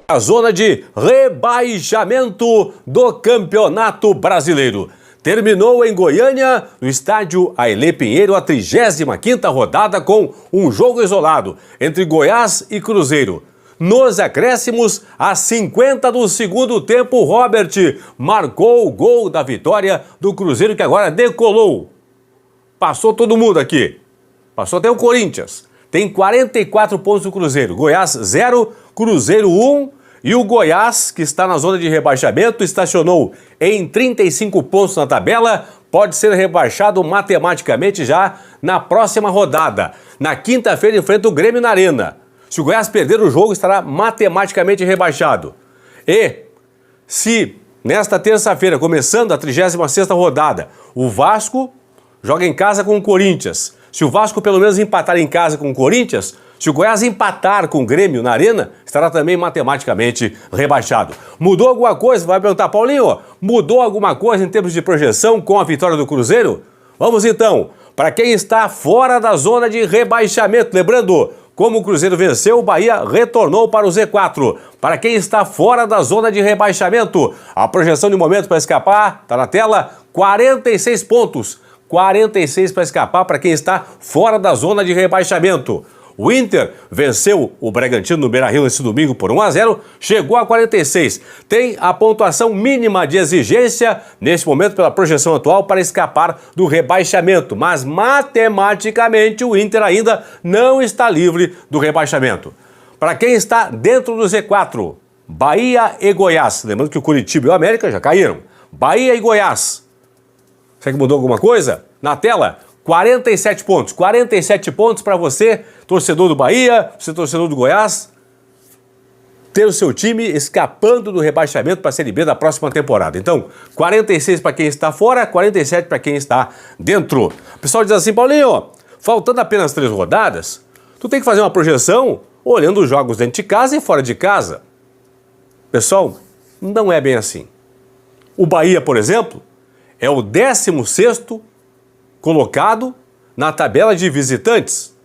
A zona de rebaixamento do Campeonato Brasileiro. Terminou em Goiânia, no estádio Ailê Pinheiro, a 35ª rodada com um jogo isolado entre Goiás e Cruzeiro. Nos acréscimos, a 50 do segundo tempo, Robert marcou o gol da vitória do Cruzeiro, que agora decolou. Passou todo mundo aqui. Passou até o Corinthians. Tem 44 pontos do Cruzeiro. Goiás 0, Cruzeiro 1. E o Goiás, que está na zona de rebaixamento, estacionou em 35 pontos na tabela, pode ser rebaixado matematicamente já na próxima rodada. Na quinta-feira enfrenta o Grêmio na Arena. Se o Goiás perder o jogo, estará matematicamente rebaixado. E se nesta terça-feira, começando a 36ª rodada, o Vasco joga em casa com o Corinthians. Se o Vasco pelo menos empatar em casa com o Corinthians, se o Goiás empatar com o Grêmio na Arena, estará também matematicamente rebaixado. Mudou alguma coisa? Vai perguntar, Paulinho, mudou alguma coisa em termos de projeção com a vitória do Cruzeiro? Vamos então, para quem está fora da zona de rebaixamento, lembrando, como o Cruzeiro venceu, o Bahia retornou para o Z4. Para quem está fora da zona de rebaixamento, a projeção de momento para escapar, está na tela, 46 pontos. 46 para escapar para quem está fora da zona de rebaixamento. O Inter venceu o Bragantino no Beira-Rio esse domingo por 1-0, chegou a 46. Tem a pontuação mínima de exigência neste momento pela projeção atual para escapar do rebaixamento, mas matematicamente o Inter ainda não está livre do rebaixamento. Para quem está dentro do Z4, Bahia e Goiás, lembrando que o Curitiba e o América já caíram. Bahia e Goiás. Será que mudou alguma coisa? Na tela, 47 pontos. 47 pontos para você, torcedor do Bahia, você torcedor do Goiás, ter o seu time escapando do rebaixamento para a Série B da próxima temporada. Então, 46 para quem está fora, 47 para quem está dentro. O pessoal diz assim, Paulinho, faltando apenas 3 rodadas, tu tem que fazer uma projeção olhando os jogos dentro de casa e fora de casa. Pessoal, não é bem assim. O Bahia, por exemplo, é o 16º colocado na tabela de visitantes.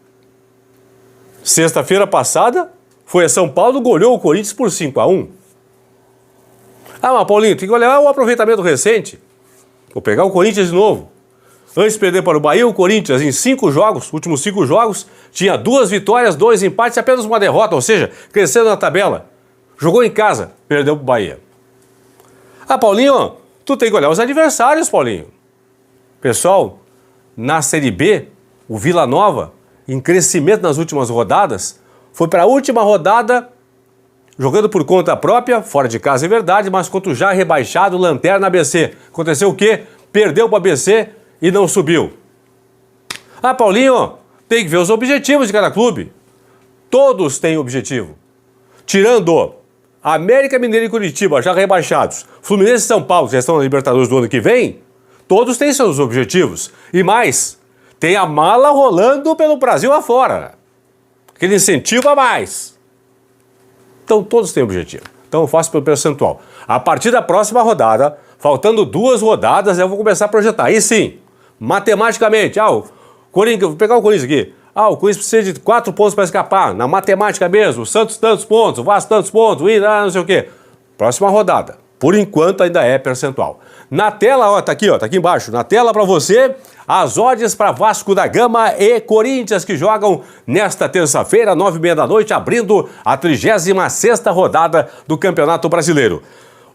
Sexta-feira passada, foi a São Paulo, goleou o Corinthians por 5-1. Ah, mas Paulinho, tem que olhar o aproveitamento recente. Vou pegar o Corinthians de novo. Antes de perder para o Bahia, o Corinthians em 5 jogos, últimos 5 jogos, tinha 2 vitórias, 2 empates e apenas uma derrota, ou seja, crescendo na tabela. Jogou em casa, perdeu para o Bahia. Ah, Paulinho, tu tem que olhar os adversários, Paulinho. Pessoal, na Série B, o Vila Nova, em crescimento nas últimas rodadas, foi para a última rodada jogando por conta própria, fora de casa é verdade, mas contra o já rebaixado Lanterna ABC. Aconteceu o quê? Perdeu para o ABC e não subiu. Ah, Paulinho, tem que ver os objetivos de cada clube. Todos têm objetivo. Tirando América Mineiro e Curitiba, já rebaixados, Fluminense e São Paulo, que já estão na Libertadores do ano que vem, todos têm seus objetivos. E mais, tem a mala rolando pelo Brasil afora. Aquele incentivo a mais. Então, todos têm objetivo. Então, eu faço pelo percentual. A partir da próxima rodada, faltando 2 rodadas, eu vou começar a projetar. Aí sim, matematicamente, o Corinthians, vou pegar o Corinthians aqui. O Corinthians precisa de 4 pontos para escapar. Na matemática mesmo, o Santos tantos pontos, o Vasco tantos pontos, o Inter não sei o quê. Próxima rodada. Por enquanto ainda é percentual. Na tela, tá aqui embaixo, na tela para você, as odds para Vasco da Gama e Corinthians que jogam nesta terça-feira, 9h30 da noite, abrindo a 36ª rodada do Campeonato Brasileiro.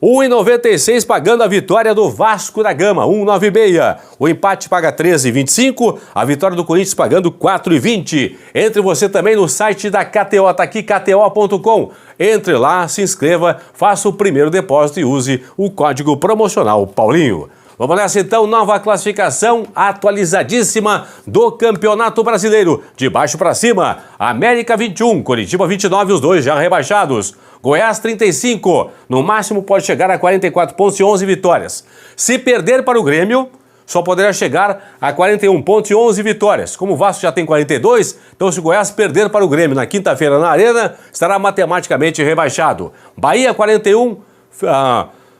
1,96 pagando a vitória do Vasco da Gama, 1,96. O empate paga 13,25, a vitória do Corinthians pagando 4,20. Entre você também no site da KTO, tá aqui kto.com. Entre lá, se inscreva, faça o primeiro depósito e use o código promocional Paulinho. Vamos nessa então, nova classificação atualizadíssima do Campeonato Brasileiro. De baixo para cima, América 21, Coritiba 29, os dois já rebaixados. Goiás 35, no máximo pode chegar a 44 pontos e 11 vitórias. Se perder para o Grêmio, só poderá chegar a 41 pontos e 11 vitórias. Como o Vasco já tem 42, então se o Goiás perder para o Grêmio na quinta-feira na Arena, estará matematicamente rebaixado. Bahia 41,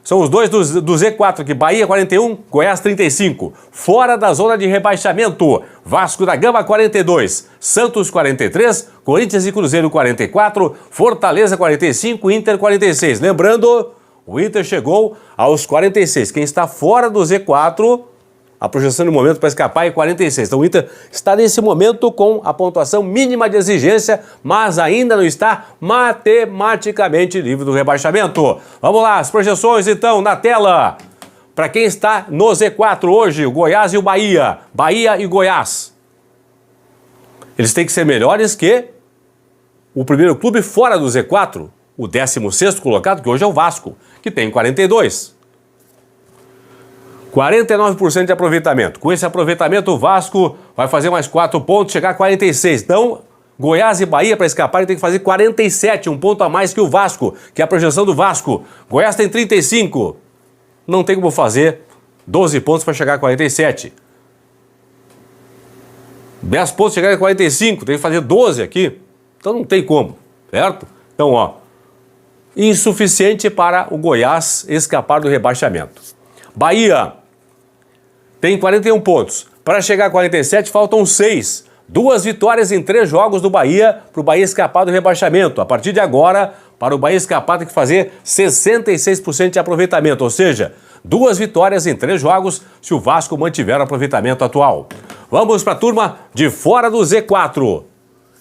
São os dois do Z4 aqui, Bahia 41, Goiás 35. Fora da zona de rebaixamento, Vasco da Gama 42, Santos 43, Corinthians e Cruzeiro 44, Fortaleza 45, Inter 46. Lembrando, o Inter chegou aos 46. Quem está fora do Z4, a projeção de momento para escapar é 46. Então o Inter está nesse momento com a pontuação mínima de exigência, mas ainda não está matematicamente livre do rebaixamento. Vamos lá, as projeções então na tela. Para quem está no Z4 hoje, o Goiás e o Bahia. Bahia e Goiás. Eles têm que ser melhores que o primeiro clube fora do Z4, o 16º colocado, que hoje é o Vasco, que tem 42. 49% de aproveitamento. Com esse aproveitamento, o Vasco vai fazer mais 4 pontos, chegar a 46. Então, Goiás e Bahia, para escapar, tem que fazer 47, um ponto a mais que o Vasco, que é a projeção do Vasco. Goiás tem 35. Não tem como fazer 12 pontos para chegar a 47. 10 pontos chegar a 45, tem que fazer 12 aqui. Então não tem como, certo? Então, ó, insuficiente para o Goiás escapar do rebaixamento. Bahia tem 41 pontos. Para chegar a 47, faltam 6. 2 vitórias em 3 jogos do Bahia para o Bahia escapar do rebaixamento. A partir de agora, para o Bahia escapar, tem que fazer 66% de aproveitamento. Ou seja, 2 vitórias em 3 jogos se o Vasco mantiver o aproveitamento atual. Vamos para a turma de fora do Z4.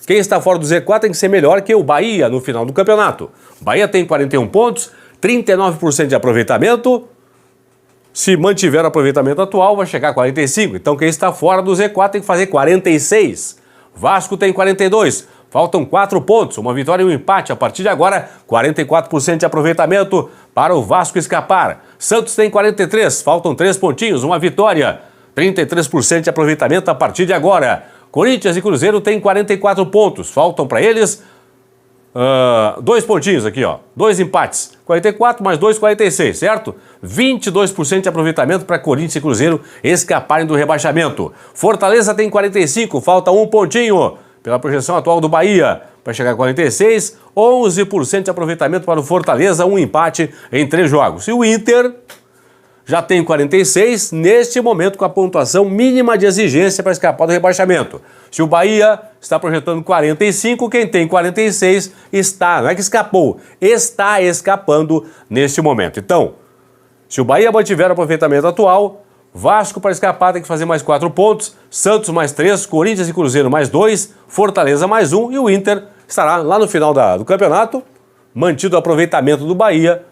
Quem está fora do Z4 tem que ser melhor que o Bahia no final do campeonato. Bahia tem 41 pontos, 39% de aproveitamento. Se mantiver o aproveitamento atual, vai chegar a 45. Então, quem está fora do Z4 tem que fazer 46. Vasco tem 42. Faltam 4 pontos, uma vitória e um empate. A partir de agora, 44% de aproveitamento para o Vasco escapar. Santos tem 43. Faltam 3 pontinhos, uma vitória. 33% de aproveitamento a partir de agora. Corinthians e Cruzeiro têm 44 pontos. Faltam para eles 2 pontinhos aqui, ó. 2 empates. 44 mais 2, 46, certo? 22% de aproveitamento para Corinthians e Cruzeiro escaparem do rebaixamento. Fortaleza tem 45, falta 1 pontinho pela projeção atual do Bahia para chegar a 46. 11% de aproveitamento para o Fortaleza, 1 empate em 3 jogos. E o Inter já tem 46, neste momento com a pontuação mínima de exigência para escapar do rebaixamento. Se o Bahia está projetando 45, quem tem 46 está, não é que escapou, está escapando neste momento. Então, se o Bahia mantiver o aproveitamento atual, Vasco para escapar tem que fazer mais 4 pontos, Santos mais 3, Corinthians e Cruzeiro mais 2, Fortaleza mais 1 e o Inter estará lá no final do campeonato, mantido o aproveitamento do Bahia,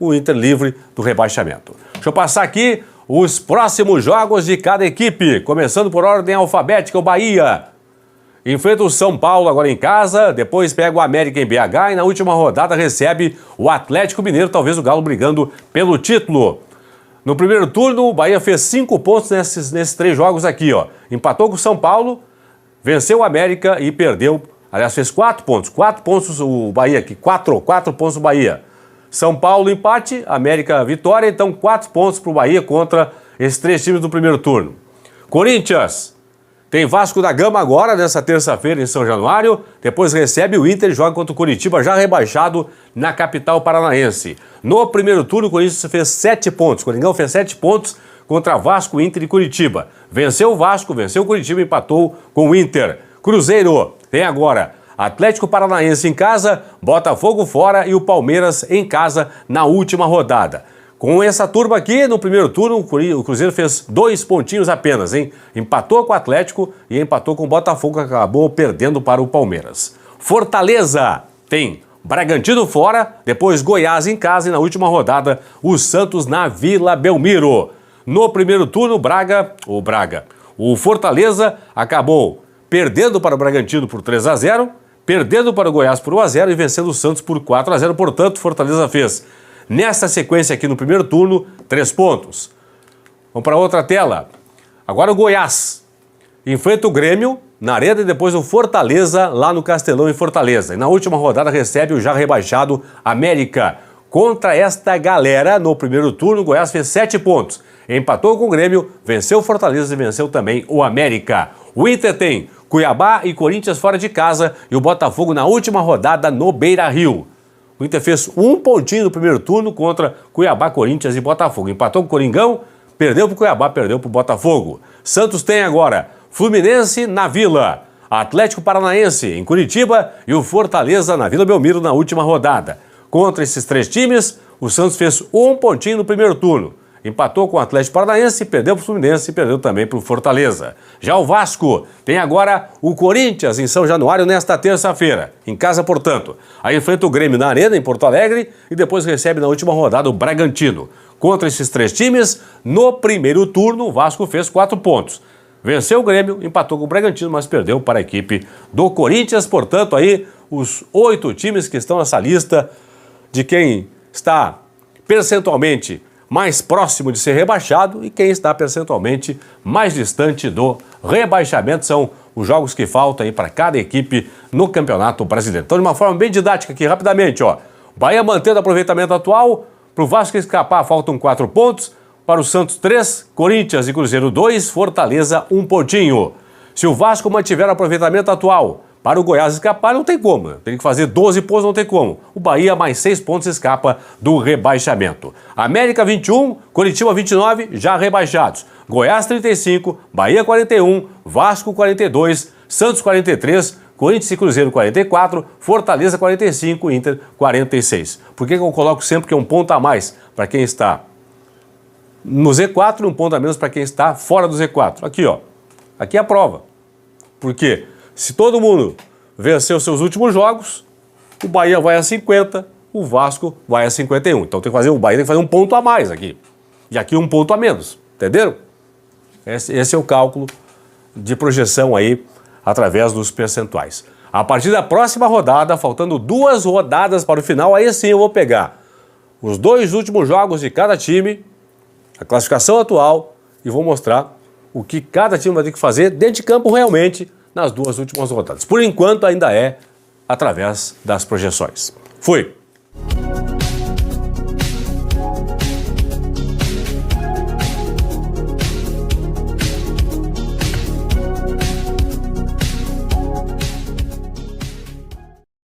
o Inter livre do rebaixamento. Deixa eu passar aqui os próximos jogos de cada equipe, começando por ordem alfabética, o Bahia enfrenta o São Paulo agora em casa, depois pega o América em BH e na última rodada recebe o Atlético Mineiro, talvez o Galo brigando pelo título. No primeiro turno, o Bahia fez 5 pontos nesses 3 jogos aqui, ó. Empatou com o São Paulo, venceu o América e perdeu, aliás, fez 4 pontos. 4 pontos o Bahia aqui, 4 pontos o Bahia. São Paulo empate, América vitória, então 4 pontos para o Bahia contra esses 3 times do primeiro turno. Corinthians tem Vasco da Gama agora, nessa terça-feira em São Januário, depois recebe o Inter e joga contra o Curitiba, já rebaixado na capital paranaense. No primeiro turno, o Corinthians fez 7 pontos, o Coringão fez 7 pontos contra Vasco, Inter e Curitiba. Venceu o Vasco, venceu o Curitiba e empatou com o Inter. Cruzeiro tem agora Atlético Paranaense em casa, Botafogo fora e o Palmeiras em casa na última rodada. Com essa turma aqui, no primeiro turno, o Cruzeiro fez 2 pontinhos apenas, hein? Empatou com o Atlético e empatou com o Botafogo, que acabou perdendo para o Palmeiras. Fortaleza tem Bragantino fora, depois Goiás em casa e na última rodada, o Santos na Vila Belmiro. No primeiro turno, o Fortaleza acabou perdendo para o Bragantino por 3-0, perdendo para o Goiás por 1-0 e vencendo o Santos por 4-0. Portanto, Fortaleza fez, nessa sequência aqui no primeiro turno, 3 pontos. Vamos para outra tela. Agora o Goiás enfrenta o Grêmio na Arena e depois o Fortaleza lá no Castelão em Fortaleza. E na última rodada recebe o já rebaixado América. Contra esta galera, no primeiro turno, o Goiás fez 7 pontos. Empatou com o Grêmio, venceu o Fortaleza e venceu também o América. O Inter tem Cuiabá e Corinthians fora de casa e o Botafogo na última rodada no Beira-Rio. O Inter fez um pontinho no primeiro turno contra Cuiabá, Corinthians e Botafogo. Empatou com o Coringão, perdeu para o Cuiabá, perdeu para o Botafogo. Santos tem agora Fluminense na Vila, Atlético Paranaense em Curitiba e o Fortaleza na Vila Belmiro na última rodada. Contra esses três times, o Santos fez um pontinho no primeiro turno. Empatou com o Atlético Paranaense, perdeu para o Fluminense e perdeu também para o Fortaleza. Já o Vasco tem agora o Corinthians em São Januário nesta terça-feira. Em casa, portanto. Aí enfrenta o Grêmio na Arena, em Porto Alegre, e depois recebe na última rodada o Bragantino. Contra esses três times, no primeiro turno, o Vasco fez 4 pontos. Venceu o Grêmio, empatou com o Bragantino, mas perdeu para a equipe do Corinthians. Portanto, aí os 8 times que estão nessa lista de quem está percentualmente mais próximo de ser rebaixado e quem está percentualmente mais distante do rebaixamento. São os jogos que faltam aí para cada equipe no Campeonato Brasileiro. Então, de uma forma bem didática aqui, rapidamente, ó. Bahia mantendo o aproveitamento atual, para o Vasco escapar faltam 4 pontos, para o Santos 3, Corinthians e Cruzeiro 2, Fortaleza 1 pontinho. Se o Vasco mantiver o aproveitamento atual, para o Goiás escapar não tem como, tem que fazer 12 pontos, não tem como. O Bahia mais 6 pontos escapa do rebaixamento. América 21, Coritiba 29, já rebaixados. Goiás 35, Bahia 41, Vasco 42, Santos 43, Corinthians e Cruzeiro 44, Fortaleza 45, Inter 46. Por que eu coloco sempre que é um ponto a mais para quem está no Z4 e um ponto a menos para quem está fora do Z4? Aqui, ó. Aqui é a prova. Por quê? Se todo mundo venceu seus últimos jogos, o Bahia vai a 50, o Vasco vai a 51. Então o Bahia tem que fazer um ponto a mais aqui. E aqui um ponto a menos. Entenderam? Esse é o cálculo de projeção aí através dos percentuais. A partir da próxima rodada, faltando 2 rodadas para o final, aí sim eu vou pegar os 2 últimos jogos de cada time, a classificação atual, e vou mostrar o que cada time vai ter que fazer dentro de campo realmente nas 2 últimas rodadas. Por enquanto ainda é através das projeções. Fui!